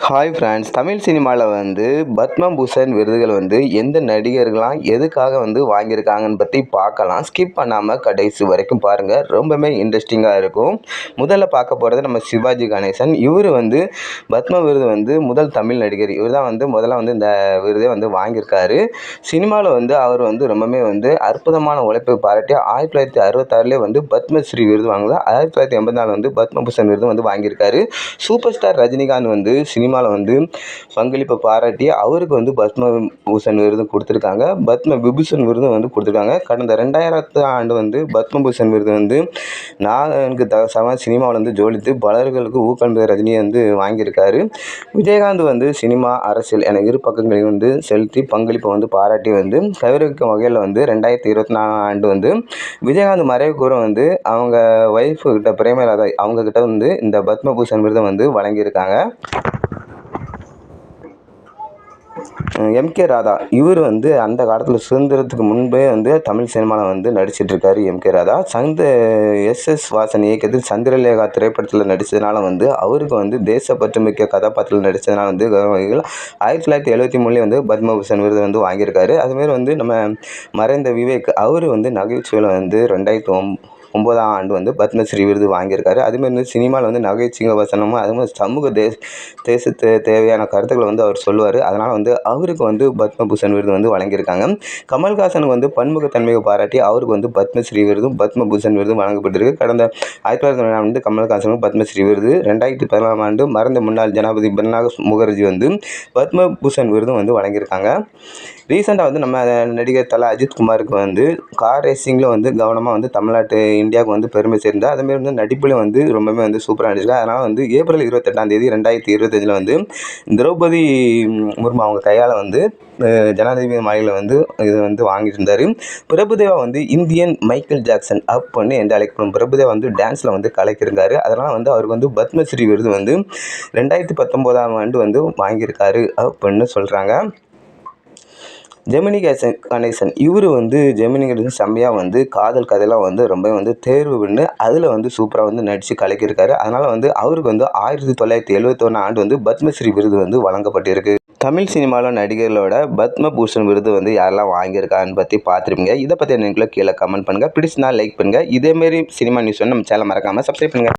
Hi friends, Tamil சினிமாவில் வந்து பத்மபூஷன் விருதுகள் வந்து எந்த நடிகர்களாம் எதுக்காக வந்து வாங்கியிருக்காங்கன்னு பற்றி பார்க்கலாம். ஸ்கிப் பண்ணாமல் கடைசி வரைக்கும் பாருங்கள், ரொம்பவே இன்ட்ரெஸ்டிங்காக இருக்கும். முதல்ல பார்க்க போகிறது நம்ம சிவாஜி கணேசன். இவர் வந்து பத்ம விருது வந்து முதல் தமிழ் நடிகர். இவர் தான் வந்து முதல்ல வந்து இந்த விருதை வந்து வாங்கியிருக்காரு. சினிமாவில் வந்து அவர் வந்து ரொம்பவே வந்து அற்புதமான உழைப்பை பாராட்டி 1966 வந்து பத்மஸ்ரீ விருது வாங்குது. 1984 வந்து பத்மபூஷன் விருது வந்து வாங்கியிருக்காரு. சூப்பர் ஸ்டார் ரஜினிகாந்த் வந்து சினிமாவில் வந்து பங்களிப்பை பாராட்டி அவருக்கு வந்து பத்மபூஷன் விருது கொடுத்துருக்காங்க. பத்ம விபூஷன் விருதும் வந்து கொடுத்துருக்காங்க. கடந்த 2000 ஆண்டு வந்து பத்மபூஷன் விருது வந்து 4 தசமாக சினிமாவில் வந்து ஜோடித்து பலர்களுக்கு ஊக்கம் ரஜினியை வந்து வாங்கியிருக்காரு. விஜயகாந்த் வந்து சினிமா, அரசியல் என இரு பக்கங்களையும் வந்து செலுத்தி பங்களிப்பை வந்து பாராட்டி வந்து கௌரவிக்கும் வகையில் வந்து 2024 ஆண்டு வந்து விஜயகாந்த் மறைவு கூற வந்து அவங்க ஒய்ஃபு கிட்ட பிரேமலதா அவங்கக்கிட்ட வந்து இந்த பத்மபூஷன் விருதை வந்து வழங்கியிருக்காங்க. எம்.கே. ராதா இவர் வந்து அந்த காலத்தில் சுதந்திரத்துக்கு முன்பே வந்து தமிழ் சினிமாவில் வந்து நடிச்சிட்ருக்காரு. எம்.கே. ராதா எஸ்.எஸ். வாசன் இயக்கத்தில் சந்திரலேகா திரைப்படத்தில் நடித்ததுனால வந்து அவருக்கு வந்து தேசப்பற்று மிக்க கதாபாத்திரத்தில் நடித்ததுனால வந்து 1973 வந்து பத்மபூஷன் விருது வந்து வாங்கியிருக்காரு. அதுமாரி வந்து நம்ம மறைந்த விவேக் அவர் வந்து நகைச்சுவையில் வந்து 2009 ஆண்டு வந்து பத்மஸ்ரீ விருது வாங்கியிருக்காரு. அதுமாரி வந்து சினிமாவில் வந்து நகைச்சுவை வசனமும் அதுமாதிரி சமூக தேசத்து தேவையான கருத்துக்களை வந்து அவர் சொல்லுவார். அதனால் வந்து அவருக்கு வந்து பத்மபூஷன் விருது வந்து வழங்கியிருக்காங்க. கமல்ஹாசனுக்கு வந்து பன்முகத்தன்மையை பாராட்டி அவருக்கு வந்து பத்மஸ்ரீ விருதும் பத்மபூஷன் விருதும் வழங்கப்பட்டிருக்கு. கடந்த 1997 ஆண்டு கமல்ஹாசனுக்கு பத்மஸ்ரீ விருது, 2014 ஆண்டு மறைந்த முன்னாள் ஜனாதிபதி பிரணாப் முகர்ஜி வந்து பத்மபூஷன் விருதும் வந்து வழங்கியிருக்காங்க. ரீசெண்டாக வந்து நம்ம நடிகர் தல அஜித்குமாருக்கு வந்து கார் ரேசிங்கில் வந்து கவனமாக வந்து தமிழ்நாட்டு இந்தியாவுக்கு வந்து பெருமை சேர்ந்தார். அதேமாரி வந்து நடிப்புலையும் வந்து ரொம்பவே வந்து சூப்பராக நடிச்சிருக்காரு. அதனால் வந்து ஏப்ரல் 28 2025 வந்து திரௌபதி முர்மு அவங்க கையால் வந்து ஜனாதிபதி மாளிகையில் வந்து இது வந்து வாங்கிட்டு இருந்தார். பிரபுதேவா வந்து இந்தியன் மைக்கேல் ஜாக்சன் அப்படின்னு என்று அழைக்கப்படும் பிரபுதேவா வந்து டான்ஸில் வந்து கலக்கியிருக்காரு. அதனால் வந்து அவருக்கு வந்து பத்மஸ்ரீ விருது வந்து 2019 ஆண்டு வந்து வாங்கியிருக்காரு அப்படின்னு சொல்கிறாங்க. ஜெமினி கணேசன் இவர் வந்து ஜெமினி கணேசன் செம்மையாக வந்து காதல் கதையெல்லாம் வந்து ரொம்ப வந்து தேர்வு பண்ணி அதில் வந்து சூப்பராக வந்து நடித்து கலக்கியிருக்காரு. அதனால் வந்து அவருக்கு வந்து 1971 ஆண்டு வந்து பத்மஸ்ரீ விருது வந்து வழங்கப்பட்டிருக்கு. தமிழ் சினிமாவில் நடிகர்களோட பத்மபூஷன் விருது வந்து யாரெல்லாம் வாங்கியிருக்கான்னு பற்றி பார்த்துருப்பீங்க. இதை பற்றி நீங்களும் கீழே கமெண்ட் பண்ணுங்கள். பிடிச்சிருந்தா லைக் பண்ணுங்கள். இதேமாரி சினிமா நியூஸ் வந்து நம்ம சேனல் மறக்காமல் சப்ஸ்கிரைப் பண்ணுங்கள்.